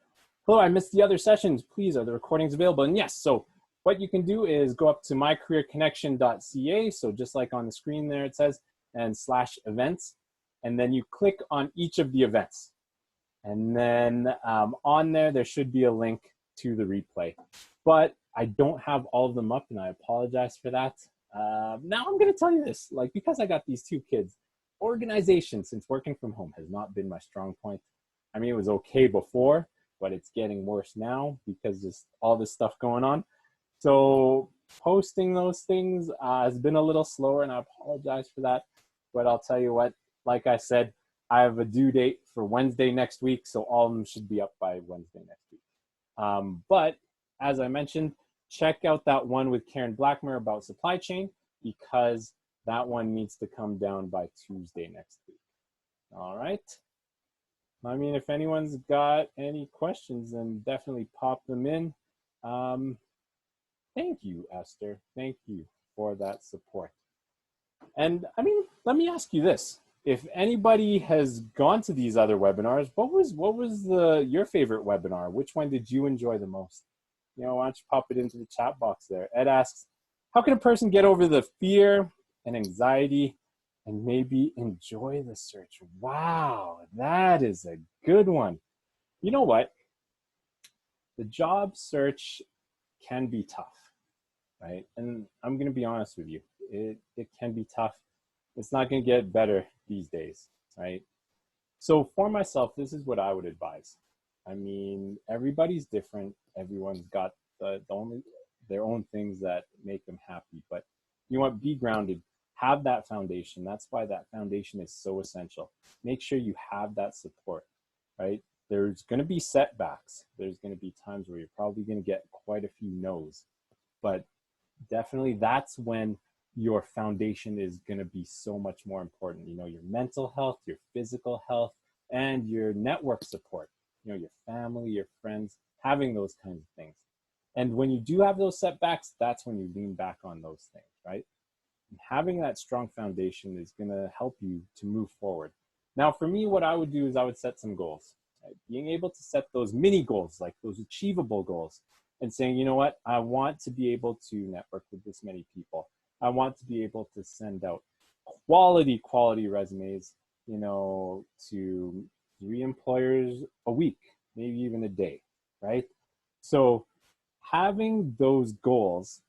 [SPEAKER 1] hello, I missed the other sessions. Please, are the recordings available? And yes, so what you can do is go up to mycareerconnection.ca. So just like on the screen there, it says, and /events. And then you click on each of the events. And then on there should be a link to the replay. But I don't have all of them up, and I apologize for that. Now I'm going to tell you this, like, because I got these two kids, organization since working from home has not been my strong point. I mean, it was okay before, but it's getting worse now because just all this stuff going on. So posting those things has been a little slower, and I apologize for that. But I'll tell you what, like I said, I have a due date for Wednesday next week, so all of them should be up by Wednesday next week. But as I mentioned, check out that one with Karen Blackmer about supply chain, because that one needs to come down by Tuesday next week. All right. I mean, if anyone's got any questions, then definitely pop them in. Thank you, Esther. Thank you for that support. And I mean, let me ask you this. If anybody has gone to these other webinars, what was your favorite webinar? Which one did you enjoy the most? You know, why don't you pop it into the chat box there? Ed asks, how can a person get over the fear and anxiety and maybe enjoy the search? Wow, that is a good one. You know what? The job search can be tough, right? And I'm going to be honest with you. It can be tough. It's not going to get better these days, right? So for myself, this is what I would advise. I mean, everybody's different. Everyone's got their own things that make them happy. But you want to be grounded. Have that foundation. That's why that foundation is so essential. Make sure you have that support, right? There's going to be setbacks. There's going to be times where you're probably going to get quite a few no's. But definitely that's when your foundation is going to be so much more important. You know, your mental health, your physical health, and your network support. You know, your family, your friends, having those kinds of things. And when you do have those setbacks, that's when you lean back on those things, right? And having that strong foundation is going to help you to move forward. Now, for me, what I would do is I would set some goals. Right? Being able to set those mini goals, like those achievable goals, and saying, you know what, I want to be able to network with this many people. I want to be able to send out quality resumes, you know, to 3 employers a week, maybe even a day, right? So having those goals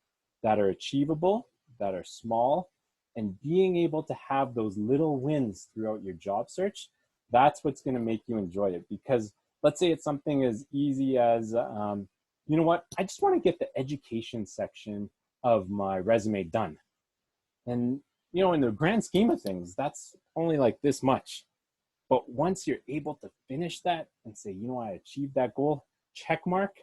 [SPEAKER 1] that are achievable, that are small, and being able to have those little wins throughout your job search, that's what's going to make you enjoy it. Because let's say it's something as easy as, you know what, I just want to get the education section of my resume done. And, you know, in the grand scheme of things, that's only like this much. But once you're able to finish that and say, you know, I achieved that goal, check mark,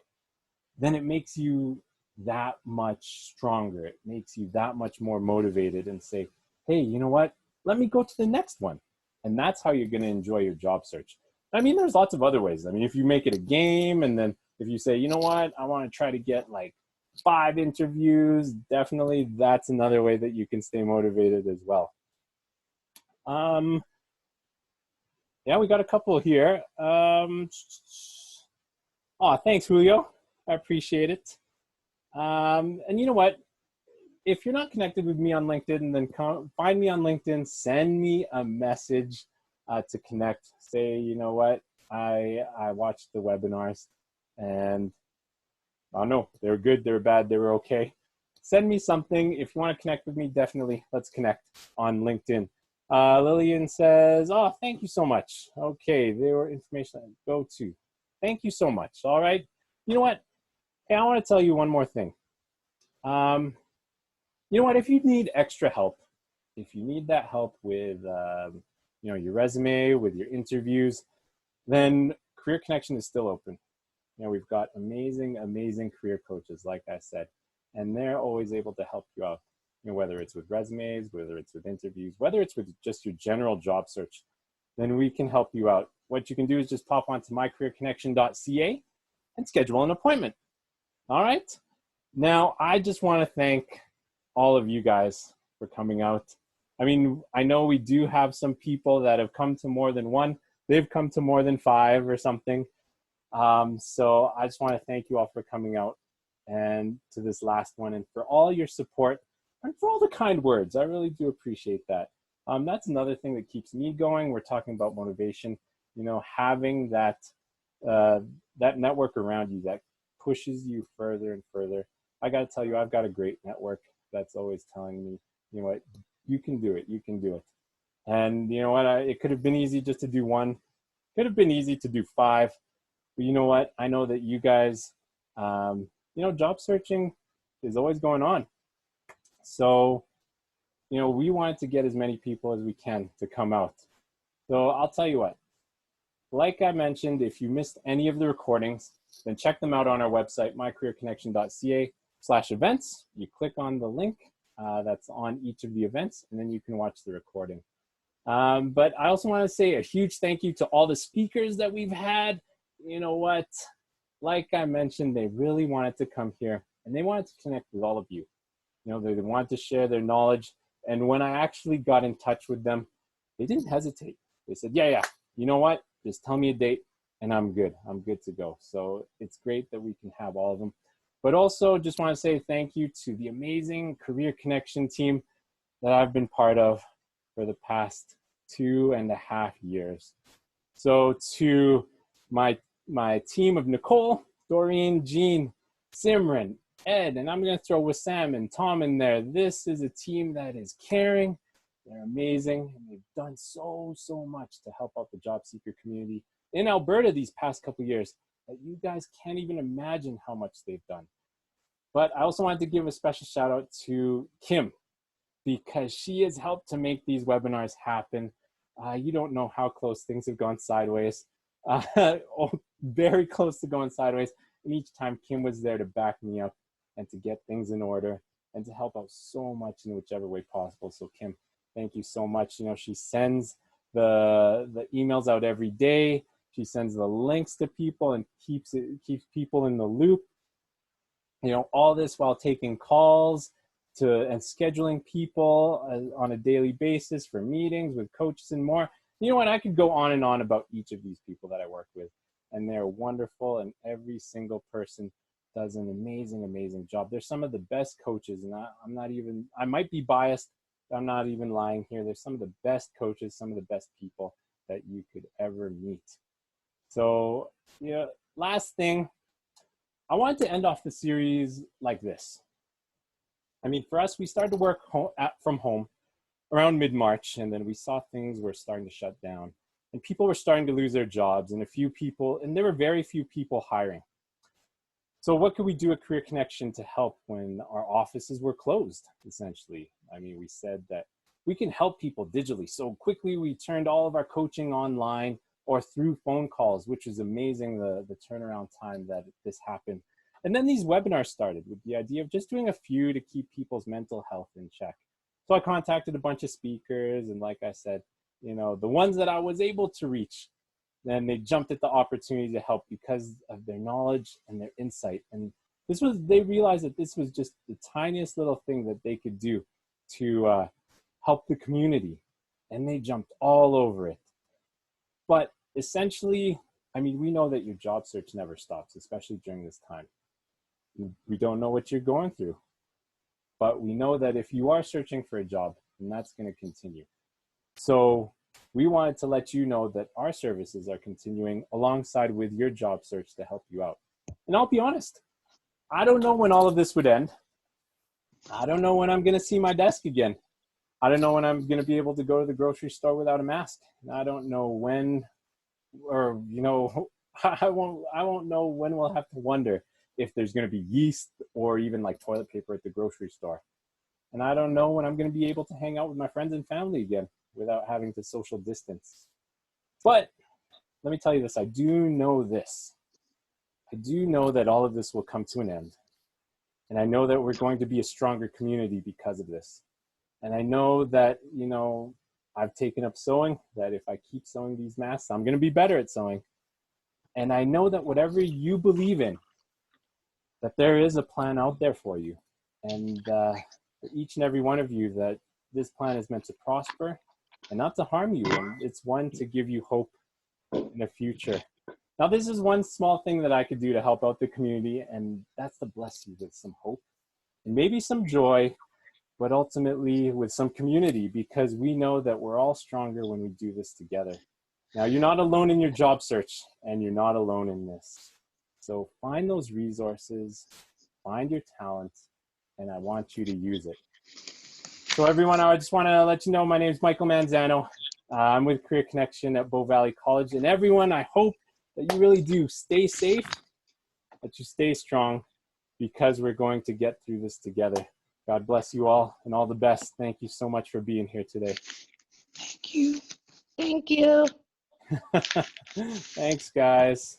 [SPEAKER 1] then it makes you that much stronger. It makes you that much more motivated and say, hey, you know what, let me go to the next one. And that's how you're going to enjoy your job search. I mean, there's lots of other ways. I mean, if you make it a game, and then if you say, you know what, I want to try to get like 5 interviews, definitely that's another way that you can stay motivated as well. Yeah, we got a couple here. Oh, thanks, Julio. I appreciate it. And you know what? If you're not connected with me on LinkedIn, then find me on LinkedIn, send me a message to connect. Say, you know what, I watched the webinars and I don't know, they were good, they were bad, they were okay. Send me something. If you want to connect with me, definitely let's connect on LinkedIn. Lillian says, oh, thank you so much. Okay, there were information I go to. Thank you so much. All right. You know what? Hey, I want to tell you one more thing. You know what? If you need extra help, if you need that help with, you know, your resume, with your interviews, then Career Connection is still open. You know, we've got amazing, amazing career coaches, like I said. and they're always able to help you out. You know, whether it's with resumes, whether it's with interviews, whether it's with just your general job search, then we can help you out. What you can do is just pop onto mycareerconnection.ca and schedule an appointment. All right. Now, I just want to thank all of you guys for coming out. I mean, I know we do have some people that have come to more than one. They've come to more than 5 or something. So I just want to thank you all for coming out and to this last one, and for all your support and for all the kind words. I really do appreciate that. That's another thing that keeps me going. We're talking about motivation, you know, having that network around you that pushes you further and further. I got to tell you, I've got a great network that's always telling me, you know what, you can do it, you can do it. And you know what, it could have been easy just to do 1, could have been easy to do 5, but you know what, I know that you guys, you know, job searching is always going on. So, you know, we wanted to get as many people as we can to come out. So I'll tell you what, like I mentioned, if you missed any of the recordings, then check them out on our website, mycareerconnection.ca/events. You click on the link that's on each of the events, and then you can watch the recording. But I also want to say a huge thank you to all the speakers that we've had. You know what? Like I mentioned, they really wanted to come here, and they wanted to connect with all of you. You know, they wanted to share their knowledge. And when I actually got in touch with them, they didn't hesitate. They said, yeah, you know what? Just tell me a date and I'm good. I'm good to go. So it's great that we can have all of them. But also just want to say thank you to the amazing Career Connection team that I've been part of for the past 2.5 years. So to my team of Nicole, Doreen, Jean, Simran, Ed, and I'm going to throw Wissam and Tom in there. This is a team that is caring. They're amazing, and they've done so much to help out the job seeker community in Alberta these past couple of years that you guys can't even imagine how much they've done. But I also wanted to give a special shout out to Kim, because she has helped to make these webinars happen. You don't know how close things have gone sideways, very close to going sideways. And each time Kim was there to back me up and to get things in order and to help out so much in whichever way possible. So Kim, thank you so much. You know, she sends the emails out every day. She sends the links to people and keeps people in the loop. You know, all this while taking calls and scheduling people on a daily basis for meetings with coaches and more. You know what, I could go on and on about each of these people that I work with, and they're wonderful, and every single person does an amazing job. They're some of the best coaches, and I might be biased, but I'm not even lying here. They're some of the best coaches, some of the best people that you could ever meet. So, yeah, last thing, I wanted to end off the series like this. I mean, for us, we started to work from home around mid-March, and then we saw things were starting to shut down, and people were starting to lose their jobs, and there were very few people hiring. So what could we do at Career Connection to help when our offices were closed, essentially? I mean, we said that we can help people digitally. So quickly, we turned all of our coaching online or through phone calls, which is amazing, the turnaround time that this happened. And then these webinars started with the idea of just doing a few to keep people's mental health in check. So I contacted a bunch of speakers, and like I said, you know, the ones that I was able to reach, then they jumped at the opportunity to help because of their knowledge and their insight. And they realized that this was just the tiniest little thing that they could do to help the community. And they jumped all over it. But essentially, I mean, we know that your job search never stops, especially during this time. We don't know what you're going through, but we know that if you are searching for a job, then that's going to continue. So we wanted to let you know that our services are continuing alongside with your job search to help you out. And I'll be honest, I don't know when all of this would end. I don't know when I'm going to see my desk again. I don't know when I'm going to be able to go to the grocery store without a mask. And I don't know when, or, you know, I won't know when we'll have to wonder if there's going to be yeast or even like toilet paper at the grocery store. And I don't know when I'm going to be able to hang out with my friends and family again without having to social distance. But let me tell you this, I do know this. I do know that all of this will come to an end. And I know that we're going to be a stronger community because of this. And I know that, you know, I've taken up sewing, that if I keep sewing these masks, I'm going to be better at sewing. And I know that whatever you believe in, that there is a plan out there for you. And for each and every one of you, that this plan is meant to prosper and not to harm you. And it's one to give you hope in the future. Now, this is one small thing that I could do to help out the community, and that's to bless you with some hope and maybe some joy, but ultimately with some community, because we know that we're all stronger when we do this together. Now, you're not alone in your job search, and you're not alone in this. So find those resources, find your talent, and I want you to use it. So everyone, I just want to let you know my name is Michael Manzano. I'm with Career Connection at Bow Valley College. And everyone, I hope that you really do stay safe, that you stay strong, because we're going to get through this together. God bless you all and all the best. Thank you so much for being here today.
[SPEAKER 2] Thank you. Thank you.
[SPEAKER 1] Thanks, guys.